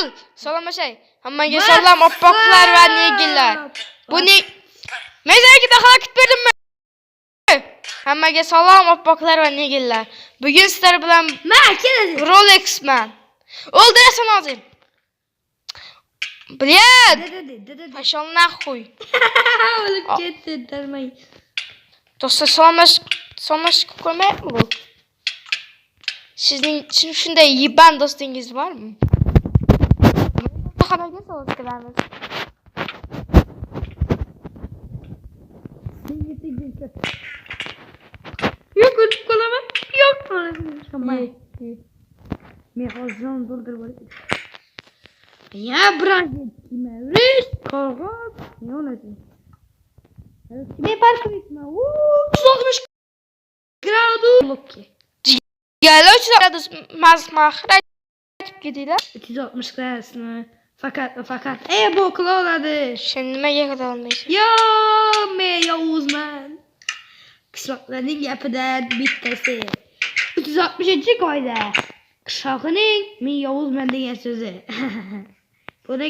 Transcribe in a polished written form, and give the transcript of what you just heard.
Ol! Salamlaşay. Hammaga salom oppoqlar va negillar. Bu ne? Mezarga daxalak berdim mi? Hammaga salom oppoqlar va negillar. Bugun sizlar bilan Rolex man. O'ldirasan hozir. Блядь! Пошел нахуй. O'lib ketdi, darmay. Do'stlar salomlashib ko'rmayapmi bu? Sizning shunday yiban do'stingiz bormi? Xabarga savol qilamiz. Yo'q, o'lib qolaman. Yo'q, qolaman. Men hozir doldir bo'ladi. Ya brazil kimeriz? Qog'oz. Ne oladi? Men parkimizmi? 360 gradus. Lokki. Jigarlar 360 mazmaxra gidinglar. 360 gradusni fakat bu qila oladi. Sen nimaga qila olmaysan? Yo, men yovuzman. Qishloqlarning gapidan bittasi. 360-qoida. Qishloqning men yovuzman degan so'zi. Buni